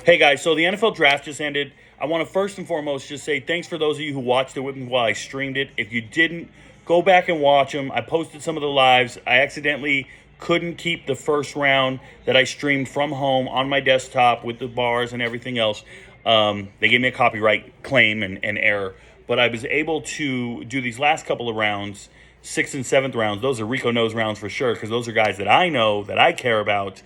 Hey guys, so the NFL draft just ended. I want to first and foremost just say thanks for those of you who watched it with me while I streamed it. If you didn't, go back and watch them. I posted some of the lives. I accidentally couldn't keep the first round that I streamed from home on my desktop with the bars and everything else. They gave me a copyright claim and error, but I was able to do these last couple of rounds, 6th and 7th rounds. Those are RicoKnows rounds for sure, because those are guys that I know, that I care about.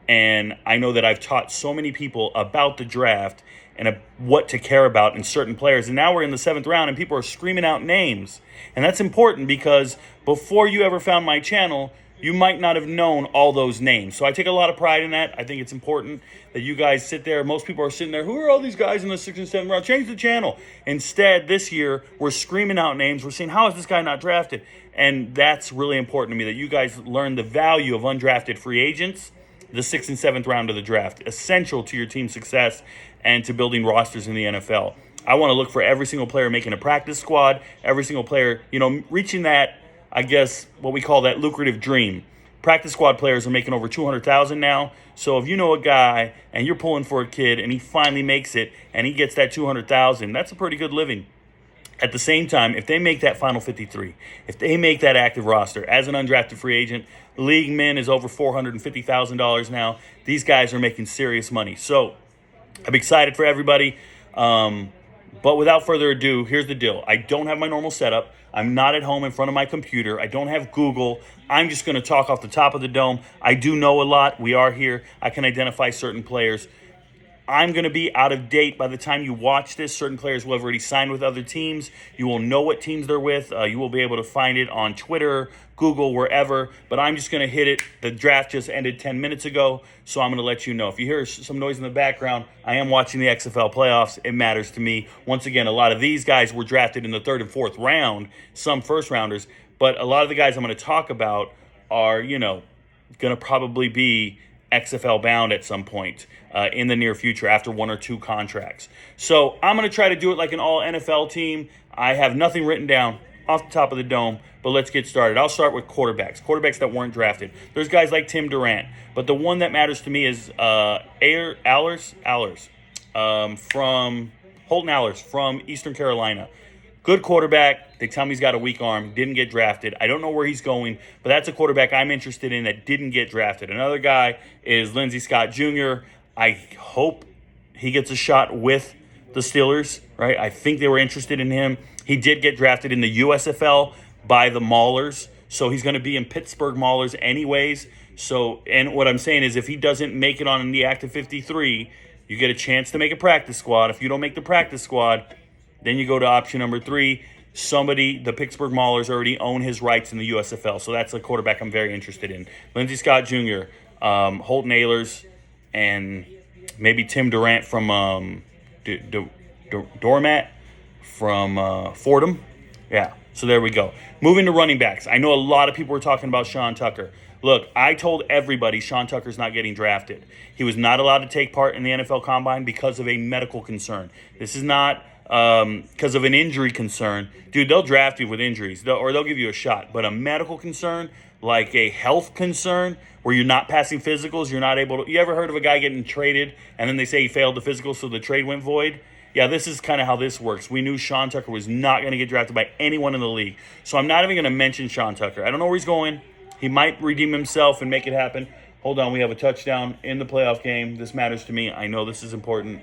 And I know that I've taught so many people about the draft and what to care about in certain players. And now we're in the 7th round and people are screaming out names. And that's important because before you ever found my channel, you might not have known all those names. So I take a lot of pride in that. I think it's important that you guys sit there. Most people are sitting there, who are all these guys in the 6th and 7th round? Change the channel. Instead, this year, we're screaming out names. We're saying, how is this guy not drafted? And that's really important to me, that you guys learn the value of undrafted free agents, the 6th and 7th round of the draft, essential to your team's success and to building rosters in the NFL. I want to look for every single player making a practice squad, every single player, reaching that, I guess, what we call that lucrative dream. Practice squad players are making over $200,000 now. So if you know a guy and you're pulling for a kid and he finally makes it and he gets that $200,000, that's a pretty good living. At the same time, if they make that final 53, if they make that active roster as an undrafted free agent, league min is over $450,000 now. These guys are making serious money. So I'm excited for everybody. But without further ado, here's the deal. I don't have my normal setup. I'm not at home in front of my computer. I don't have Google. I'm just going to talk off the top of the dome. I do know a lot. We are here. I can identify certain players. I'm going to be out of date by the time you watch this. Certain players will have already signed with other teams. You will know what teams they're with. You will be able to find it on Twitter, Google, wherever. But I'm just going to hit it. The draft just ended 10 minutes ago, so I'm going to let you know. If you hear some noise in the background, I am watching the XFL playoffs. It matters to me. Once again, a lot of these guys were drafted in the 3rd and 4th round, some first-rounders. But a lot of the guys I'm going to talk about are, going to probably be XFL bound at some point in the near future after 1 or 2 contracts. So I'm going to try to do it like an all NFL team. I have nothing written down off the top of the dome, but let's get started. I'll start with quarterbacks that weren't drafted. There's guys like Tim Durant, but the one that matters to me is Holton Allers from Eastern Carolina. Good quarterback. They tell me he's got a weak arm. Didn't get drafted. I don't know where he's going, but that's a quarterback I'm interested in that didn't get drafted. Another guy is Lindsey Scott Jr. I hope he gets a shot with the Steelers, right? I think they were interested in him. He did get drafted in the USFL by the Maulers, so he's going to be in Pittsburgh Maulers anyways. So, and what I'm saying is if he doesn't make it on the active 53, you get a chance to make a practice squad. If you don't make the practice squad, then you go to option number 3. The Pittsburgh Maulers already own his rights in the USFL. So that's a quarterback I'm very interested in. Lindsey Scott Jr., Holton Allers, and maybe Tim Durant from Dormat from Fordham. Yeah, so there we go. Moving to running backs. I know a lot of people were talking about Sean Tucker. Look, I told everybody Sean Tucker's not getting drafted. He was not allowed to take part in the NFL Combine because of a medical concern. This is not because of an injury concern. Dude, they'll draft you with injuries, or they'll give you a shot. But a medical concern, like a health concern, where you're not passing physicals, you're not able to... You ever heard of a guy getting traded, and then they say he failed the physical, so the trade went void? Yeah, this is kind of how this works. We knew Sean Tucker was not going to get drafted by anyone in the league. So I'm not even going to mention Sean Tucker. I don't know where he's going. He might redeem himself and make it happen. Hold on, we have a touchdown in the playoff game. This matters to me. I know this is important,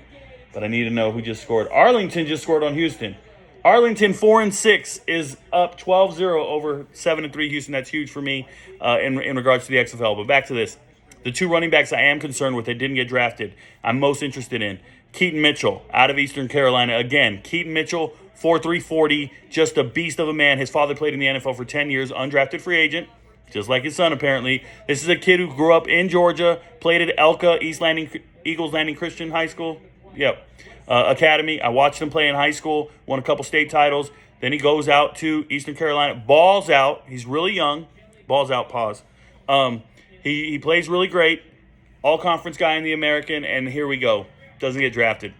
but I need to know who just scored. Arlington just scored on Houston. Arlington 4-6 is up 12-0 over 7-3 Houston. That's huge for me in regards to the XFL. But back to this. The 2 running backs I am concerned with that didn't get drafted, I'm most interested in. Keaton Mitchell out of Eastern Carolina. Again, Keaton Mitchell, 4.3 40, just a beast of a man. His father played in the NFL for 10 years, undrafted free agent, just like his son apparently. This is a kid who grew up in Georgia, played at Elka, Eagles Landing Christian High School. Yep. Academy. I watched him play in high school, won a couple state titles. Then he goes out to Eastern Carolina, balls out. He's really young. Balls out, pause. He plays really great. All-conference guy in the American, and here we go. Doesn't get drafted.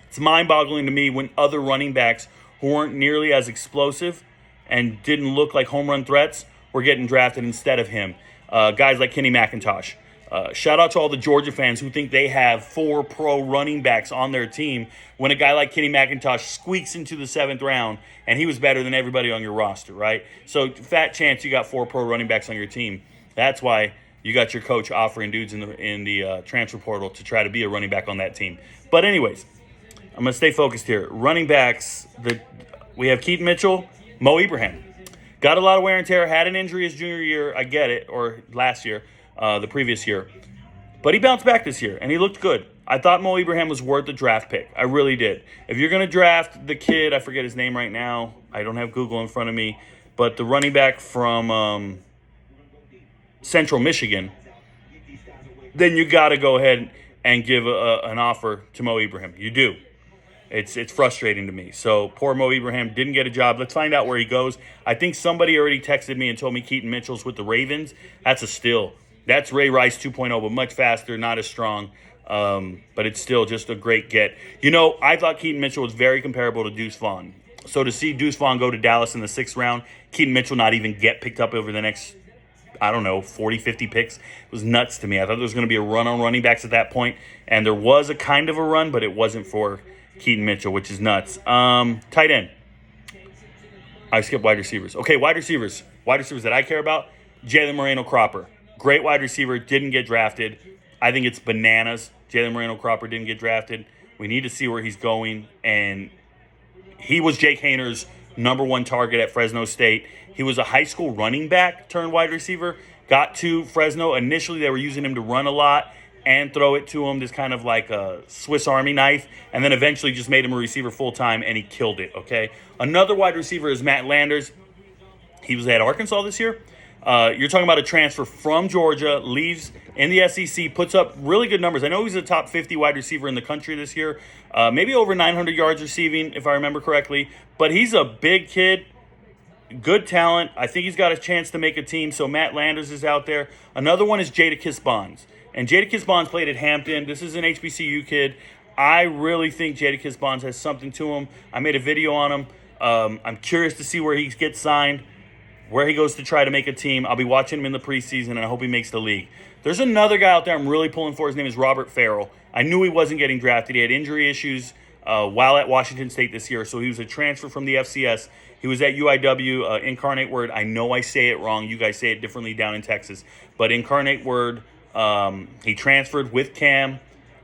It's mind-boggling to me when other running backs who weren't nearly as explosive and didn't look like home run threats were getting drafted instead of him. Guys like Kenny McIntosh. Shout out to all the Georgia fans who think they have 4 pro running backs on their team when a guy like Kenny McIntosh squeaks into the 7th round and he was better than everybody on your roster, right? So fat chance you got 4 pro running backs on your team. That's why you got your coach offering dudes in the transfer portal to try to be a running back on that team. But anyways, I'm going to stay focused here. Running backs, we have Keaton Mitchell, Mo Ibrahim. Got a lot of wear and tear, had an injury his junior year, I get it, or last year. The previous year. But he bounced back this year, and he looked good. I thought Mo Ibrahim was worth the draft pick. I really did. If you're going to draft the kid, I forget his name right now. I don't have Google in front of me. But the running back from Central Michigan, then you got to go ahead and give an offer to Mo Ibrahim. You do. It's frustrating to me. So poor Mo Ibrahim didn't get a job. Let's find out where he goes. I think somebody already texted me and told me Keaton Mitchell's with the Ravens. That's a steal. That's Ray Rice 2.0, but much faster, not as strong. But it's still just a great get. You know, I thought Keaton Mitchell was very comparable to Deuce Vaughn. So to see Deuce Vaughn go to Dallas in the 6th round, Keaton Mitchell not even get picked up over the next, 40, 50 picks, it was nuts to me. I thought there was going to be a run on running backs at that point, and there was a kind of a run, but it wasn't for Keaton Mitchell, which is nuts. Tight end. I skipped wide receivers. Okay, wide receivers. Wide receivers that I care about, Jalen Moreno-cropper. Great wide receiver, didn't get drafted. I think it's bananas. Jalen Moreno-cropper didn't get drafted. We need to see where he's going. And he was Jake Hayner's #1 target at Fresno State. He was a high school running back turned wide receiver. Got to Fresno. Initially, they were using him to run a lot and throw it to him, this kind of like a Swiss Army knife. And then eventually just made him a receiver full-time, and he killed it, okay? Another wide receiver is Matt Landers. He was at Arkansas this year. You're talking about a transfer from Georgia, leaves in the SEC, puts up really good numbers. I know he's a top 50 wide receiver in the country this year, maybe over 900 yards receiving, if I remember correctly. But he's a big kid, good talent. I think he's got a chance to make a team, so Matt Landers is out there. Another one is Jadakiss Bonds. And Jadakiss Bonds played at Hampton. This is an HBCU kid. I really think Jadakiss Bonds has something to him. I made a video on him. I'm curious to see where he gets signed, where he goes to try to make a team. I'll be watching him in the preseason, and I hope he makes the league. There's another guy out there I'm really pulling for. His name is Robert Farrell. I knew he wasn't getting drafted. He had injury issues while at Washington State this year, so he was a transfer from the FCS. He was at UIW, Incarnate Word. I know I say it wrong. You guys say it differently down in Texas. But Incarnate Word, he transferred with Cam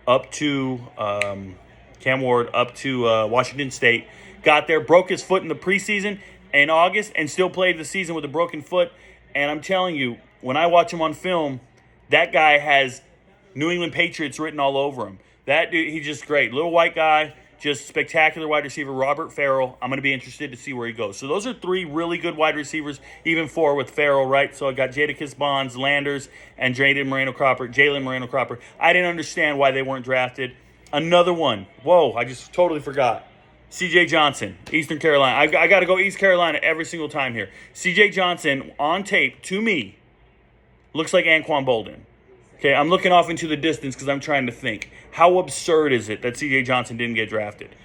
Ward up to Washington State. Got there, broke his foot in the preseason in August, and still played the season with a broken foot. And I'm telling you, when I watch him on film, that guy has New England Patriots written all over him. That dude, he's just great. Little white guy, just spectacular wide receiver, Robert Farrell. I'm going to be interested to see where he goes. So those are 3 really good wide receivers, even 4 with Farrell, right? So I got Jadakiss Bonds, Landers, and Jalen Moreno-cropper. I didn't understand why they weren't drafted. Another one. Whoa, I just totally forgot. C.J. Johnson, Eastern Carolina. I got to go East Carolina every single time here. C.J. Johnson, on tape, to me, looks like Anquan Bolden. Okay, I'm looking off into the distance because I'm trying to think. How absurd is it that C.J. Johnson didn't get drafted?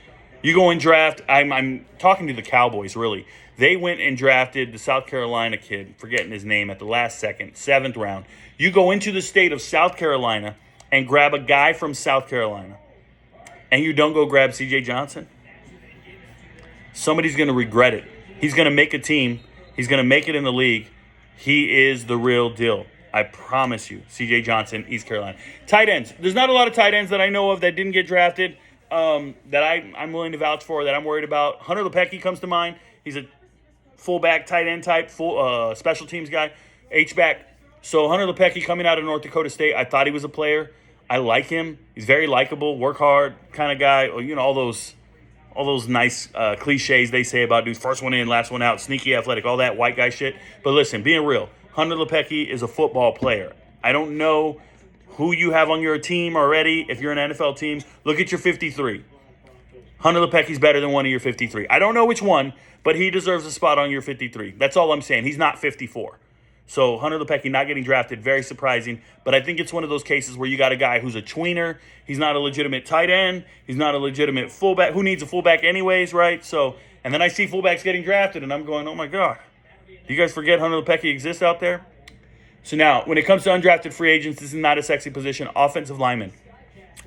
You go and draft, I'm talking to the Cowboys, really. They went and drafted the South Carolina kid, forgetting his name, at the last second, 7th round. You go into the state of South Carolina and grab a guy from South Carolina, and you don't go grab C.J. Johnson? Somebody's going to regret it. He's going to make a team. He's going to make it in the league. He is the real deal. I promise you. C.J. Johnson, East Carolina. Tight ends. There's not a lot of tight ends that I know of that didn't get drafted that I'm willing to vouch for, that I'm worried about. Hunter Lepecki comes to mind. He's a fullback, tight end type, full special teams guy, H-back. So Hunter Lepecki coming out of North Dakota State, I thought he was a player. I like him. He's very likable, work hard kind of guy. You know, all those nice cliches they say about dudes, first one in, last one out, sneaky athletic, all that white guy shit. But listen, being real, Hunter Lepecki is a football player. I don't know who you have on your team already. If you're an NFL team, look at your 53. Hunter Lepecki's better than one of your 53. I don't know which one, but he deserves a spot on your 53. That's all I'm saying. He's not 54. So Hunter Lepecki not getting drafted, very surprising. But I think it's one of those cases where you got a guy who's a tweener. He's not a legitimate tight end. He's not a legitimate fullback. Who needs a fullback anyways, right? So, and then I see fullbacks getting drafted, and I'm going, oh, my God. Do you guys forget Hunter Lepecki exists out there? So now, when it comes to undrafted free agents, this is not a sexy position. Offensive lineman.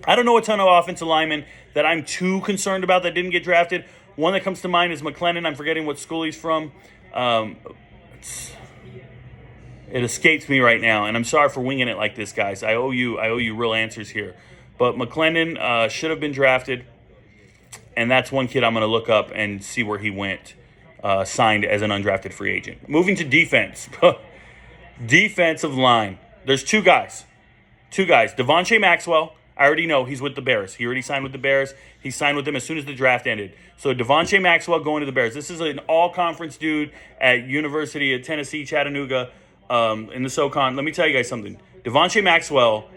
I don't know a ton of offensive linemen that I'm too concerned about that didn't get drafted. One that comes to mind is McLennan. I'm forgetting what school he's from. It escapes me right now, and I'm sorry for winging it like this, guys. I owe you real answers here. But McLennan should have been drafted, and that's one kid I'm going to look up and see where he went, signed as an undrafted free agent. Moving to defense. Defensive line. There's two guys. Devontae Maxwell. I already know he's with the Bears. He already signed with the Bears. He signed with them as soon as the draft ended. So Devontae Maxwell going to the Bears. This is an all-conference dude at University of Tennessee, Chattanooga, in the SoCon. Let me tell you guys something. Devontae Maxwell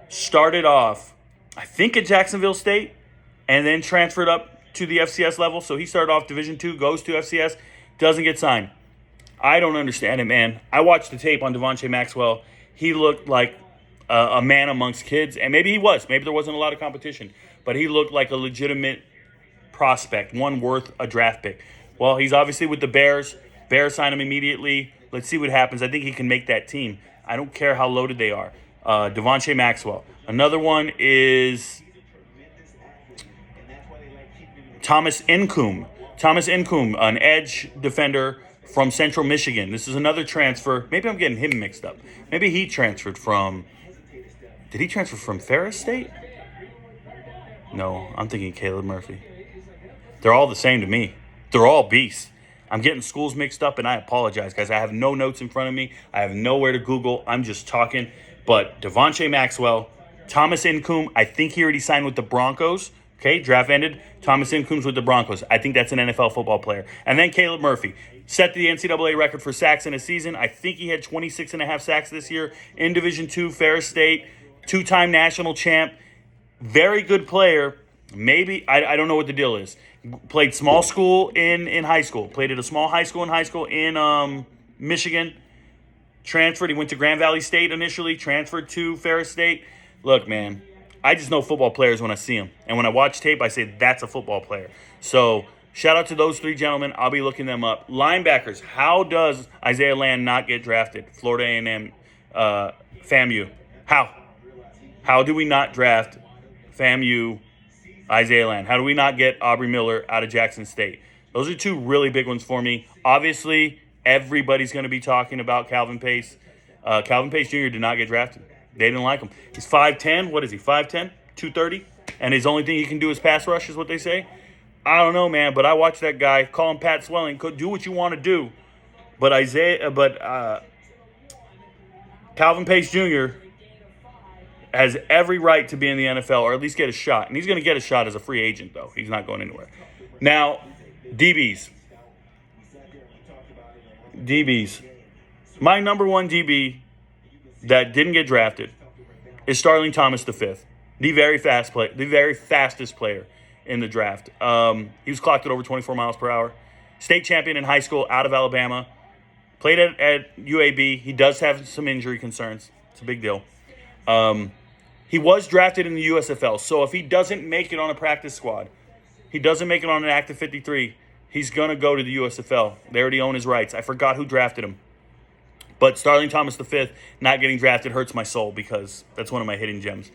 started off, I think, at Jacksonville State and then transferred up to the FCS level. So he started off Division II, goes to FCS, doesn't get signed. I don't understand it, man. I watched the tape on Devontae Maxwell. He looked like a man amongst kids, and maybe he was. Maybe there wasn't a lot of competition, but he looked like a legitimate prospect, one worth a draft pick. Well, he's obviously with the Bears. Bears sign him immediately. Let's see what happens. I think he can make that team. I don't care how loaded they are. Devontae Maxwell. Another one is Thomas Incoom. An edge defender from Central Michigan. This is another transfer. Maybe I'm getting him mixed up. Maybe he transferred from... Did he transfer from Ferris State? No, I'm thinking Caleb Murphy. They're all the same to me. They're all beasts. I'm getting schools mixed up, and I apologize, guys. I have no notes in front of me. I have nowhere to Google. I'm just talking. But Devontae Maxwell, Thomas Incoom, I think he already signed with the Broncos. Okay, draft ended. Thomas Incoom's with the Broncos. I think that's an NFL football player. And then Caleb Murphy. Set the NCAA record for sacks in a season. I think he had 26 and a half sacks this year in Division II, Ferris State. Two-time national champ. Very good player. Maybe, I don't know what the deal is. Played small school in high school. Played at a small high school in Michigan. Transferred. He went to Grand Valley State initially. Transferred to Ferris State. Look, man, I just know football players when I see them. And when I watch tape, I say, that's a football player. So, shout out to those three gentlemen. I'll be looking them up. Linebackers. How does Isaiah Land not get drafted? Florida A&M, FAMU. How do we not draft FAMU Isaiah Land? How do we not get Aubrey Miller out of Jackson State? Those are two really big ones for me. Obviously, everybody's going to be talking about Calvin Pace. Calvin Pace Jr. did not get drafted. They didn't like him. He's 5'10". What is he, 5'10", 230? And his only thing he can do is pass rush is what they say. I don't know, man, but I watched that guy. Call him Pat Swelling. Could do what you want to do. But Calvin Pace Jr. has every right to be in the NFL or at least get a shot. And he's going to get a shot as a free agent, though. He's not going anywhere. Now, DBs. My number one DB that didn't get drafted is Starling Thomas V, the very fastest player in the draft. He was clocked at over 24 miles per hour. State champion in high school out of Alabama. Played at UAB. He does have some injury concerns. It's a big deal. He was drafted in the USFL, so if he doesn't make it on a practice squad, he doesn't make it on an active 53, he's going to go to the USFL. They already own his rights. I forgot who drafted him. But Starling Thomas V not getting drafted hurts my soul because that's one of my hidden gems.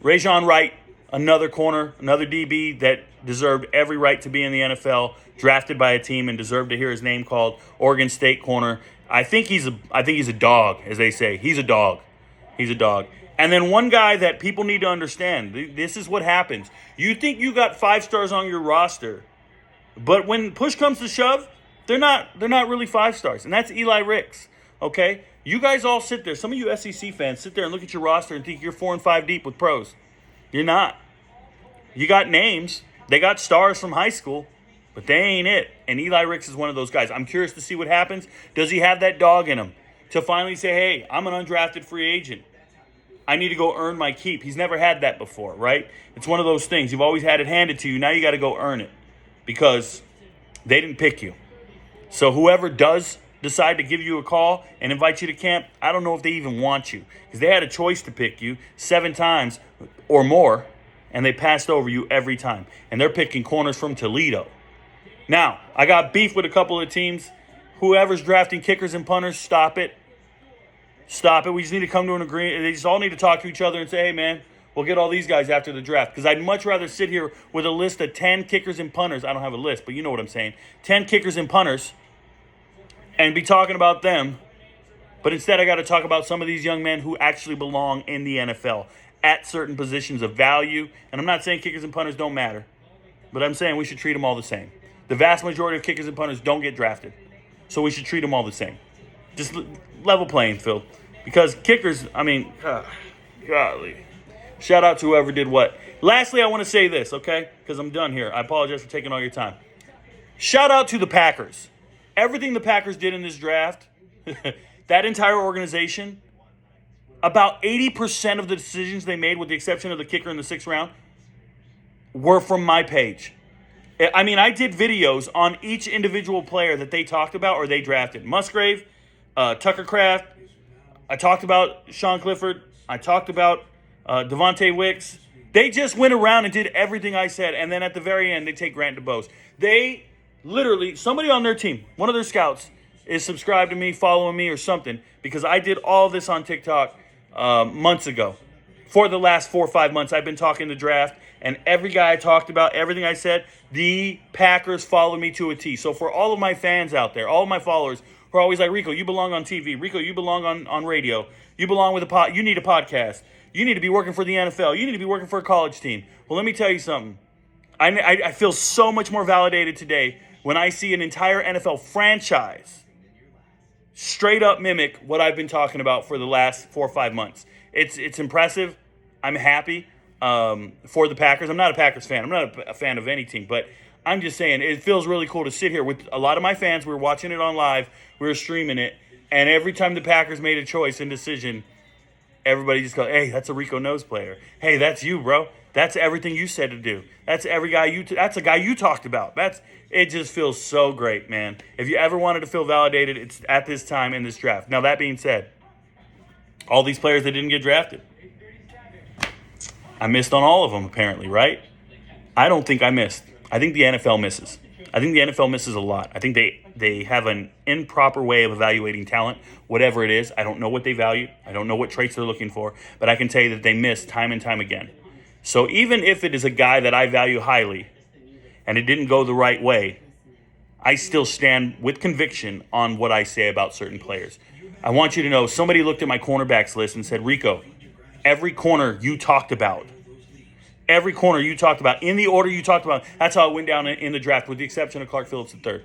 Rajon Wright, another corner, another DB that deserved every right to be in the NFL, drafted by a team and deserved to hear his name called. Oregon State corner. I think he's a dog, as they say. He's a dog. And then one guy that people need to understand, this is what happens. You think you got 5 stars on your roster, but when push comes to shove, they're not really 5 stars. And that's Eli Ricks, okay? You guys all sit there. Some of you SEC fans sit there and look at your roster and think you're 4 and 5 deep with pros. You're not. You got names. They got stars from high school, but they ain't it. And Eli Ricks is one of those guys. I'm curious to see what happens. Does he have that dog in him to finally say, hey, I'm an undrafted free agent. I need to go earn my keep. He's never had that before, right? It's one of those things. You've always had it handed to you. Now you got to go earn it because they didn't pick you. So whoever does decide to give you a call and invite you to camp, I don't know if they even want you because they had a choice to pick you 7 times or more, and they passed over you every time. And they're picking corners from Toledo. Now, I got beef with a couple of teams. Whoever's drafting kickers and punters, stop it. Stop it. We just need to come to an agreement. They just all need to talk to each other and say, hey, man, we'll get all these guys after the draft. Because I'd much rather sit here with a list of 10 kickers and punters. I don't have a list, but you know what I'm saying. 10 kickers and punters and be talking about them. But instead, I got to talk about some of these young men who actually belong in the NFL at certain positions of value. And I'm not saying kickers and punters don't matter, but I'm saying we should treat them all the same. The vast majority of kickers and punters don't get drafted, so we should treat them all the same. Just level playing field. Because kickers, I mean, golly. Shout out to whoever did what. Lastly, I want to say this, okay? Because I'm done here. I apologize for taking all your time. Shout out to the Packers. Everything the Packers did in this draft, that entire organization, about 80% of the decisions they made, with the exception of the kicker in the 6th round, were from my page. I mean, I did videos on each individual player that they talked about or they drafted. Musgrave, Tucker Kraft. I talked about Sean Clifford. I talked about Devontae Wicks. They just went around and did everything I said. And then at the very end, they take Grant DeBose. They literally, somebody on their team, one of their scouts, is subscribed to me, following me or something, because I did all this on TikTok months ago. For the last 4 or 5 months, I've been talking the draft, and every guy I talked about, everything I said, the Packers follow me to a T. So for all of my fans out there, all of my followers who are always like, Rico, you belong on TV. Rico, you belong on radio. You belong with you need a podcast. You need to be working for the NFL. You need to be working for a college team. Well, let me tell you something. I feel so much more validated today when I see an entire NFL franchise straight up mimic what I've been talking about for the last 4 or 5 months. It's impressive. I'm happy for the Packers. I'm not a Packers fan. I'm not a fan of any team, but I'm just saying it feels really cool to sit here with a lot of my fans. We were watching it on live. We were streaming it, and every time the Packers made a choice and decision, everybody just goes, hey, that's a RicoKnows player. Hey, that's you, bro. That's everything you said to do. That's every guy that's a guy you talked about. It just feels so great, man. If you ever wanted to feel validated, it's at this time in this draft. Now, that being said, all these players that didn't get drafted, I missed on all of them, apparently, right? I don't think I missed. I think the NFL misses. I think the NFL misses a lot. I think they have an improper way of evaluating talent, whatever it is. I don't know what they value. I don't know what traits they're looking for. But I can tell you that they miss time and time again. So even if it is a guy that I value highly and it didn't go the right way, I still stand with conviction on what I say about certain players. I want you to know, somebody looked at my cornerbacks list and said, Rico, every corner you talked about, in the order you talked about, that's how it went down in the draft, with the exception of Clark Phillips III,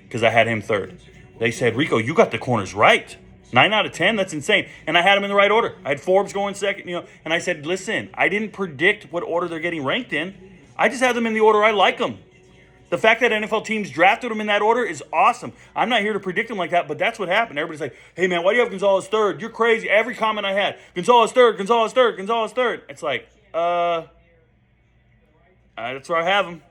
because I had him third. They said, Rico, you got the corners right. 9 out of 10, that's insane. And I had them in the right order. I had Forbes going second, and I said, listen, I didn't predict what order they're getting ranked in. I just had them in the order I like them. The fact that NFL teams drafted them in that order is awesome. I'm not here to predict them like that, but that's what happened. Everybody's like, hey, man, why do you have Gonzalez third? You're crazy. Every comment I had, Gonzalez third. It's like, that's where I have them.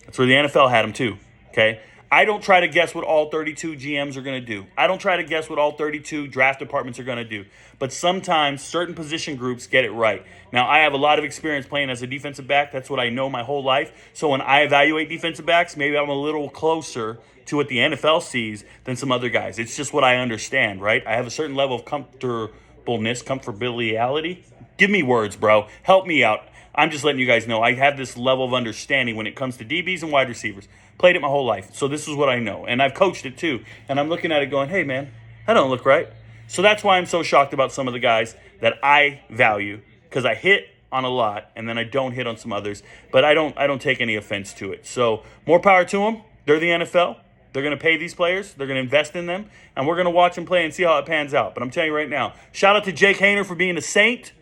That's where the NFL had them too, okay? I don't try to guess what all 32 GMs are going to do. I don't try to guess what all 32 draft departments are going to do. But sometimes certain position groups get it right. Now, I have a lot of experience playing as a defensive back. That's what I know my whole life. So when I evaluate defensive backs, maybe I'm a little closer to what the NFL sees than some other guys. It's just what I understand, right? I have a certain level of comfortability. Give me words, bro. Help me out. I'm just letting you guys know I have this level of understanding when it comes to DBs and wide receivers. Played it my whole life. So this is what I know. And I've coached it too. And I'm looking at it going, hey, man, that don't look right. So that's why I'm so shocked about some of the guys that I value, because I hit on a lot and then I don't hit on some others. But I don't take any offense to it. So more power to them. They're the NFL. They're going to pay these players. They're going to invest in them. And we're going to watch them play and see how it pans out. But I'm telling you right now, shout out to Jake Hayner for being a Saint.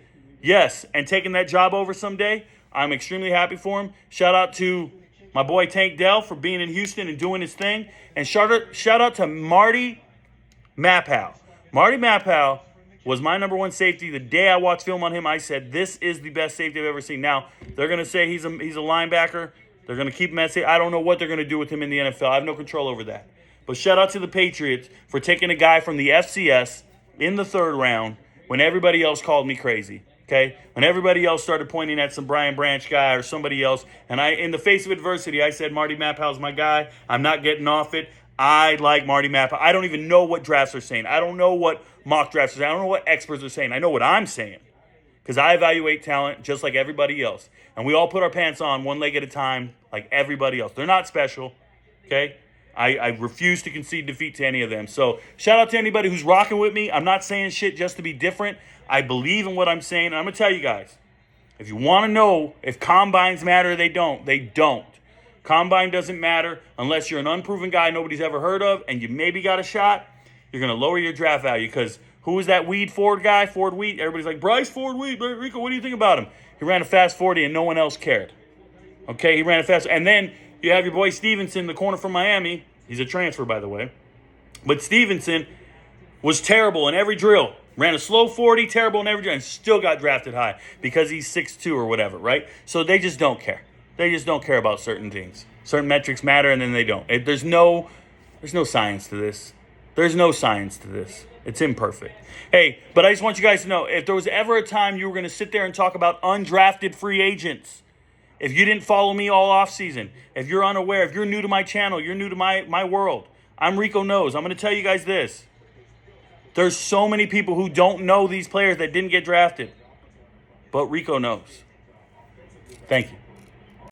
Yes, and taking that job over someday. I'm extremely happy for him. Shout out to my boy Tank Dell for being in Houston and doing his thing. And shout out to Marty Mapow. Marty Mapow was my number one safety. The day I watched film on him, I said, this is the best safety I've ever seen. Now, they're going to say he's a linebacker. They're going to keep him at safety. I don't know what they're going to do with him in the NFL. I have no control over that. But shout out to the Patriots for taking a guy from the FCS in the 3rd round when everybody else called me crazy. Okay, when everybody else started pointing at some Brian Branch guy or somebody else, and in the face of adversity, I said, Marty Mapow's my guy. I'm not getting off it. I like Marty Mappa. I don't even know what drafts are saying. I don't know what mock drafts are saying. I don't know what experts are saying. I know what I'm saying because I evaluate talent just like everybody else. And we all put our pants on one leg at a time like everybody else. They're not special, okay? I refuse to concede defeat to any of them. So shout out to anybody who's rocking with me. I'm not saying shit just to be different. I believe in what I'm saying. And I'm going to tell you guys, if you want to know if combines matter, they don't. They don't. Combine doesn't matter unless you're an unproven guy nobody's ever heard of and you maybe got a shot. You're going to lower your draft value because who was that Ford guy? Ford Wheat. Everybody's like, Bryce Ford Wheat. Rico, what do you think about him? He ran a fast 40 and no one else cared. Okay, he ran a fast. And then you have your boy Stevenson, the corner from Miami. He's a transfer, by the way. But Stevenson was terrible in every drill. Ran a slow 40, terrible in every drill, and still got drafted high because he's 6'2" or whatever, right? So they just don't care. They just don't care about certain things. Certain metrics matter, and then they don't. There's no science to this. There's no science to this. It's imperfect. Hey, but I just want you guys to know, if there was ever a time you were going to sit there and talk about undrafted free agents, if you didn't follow me all offseason, if you're unaware, if you're new to my channel, you're new to my world, I'm RicoKnows. I'm going to tell you guys this. There's so many people who don't know these players that didn't get drafted. But Rico knows. Thank you.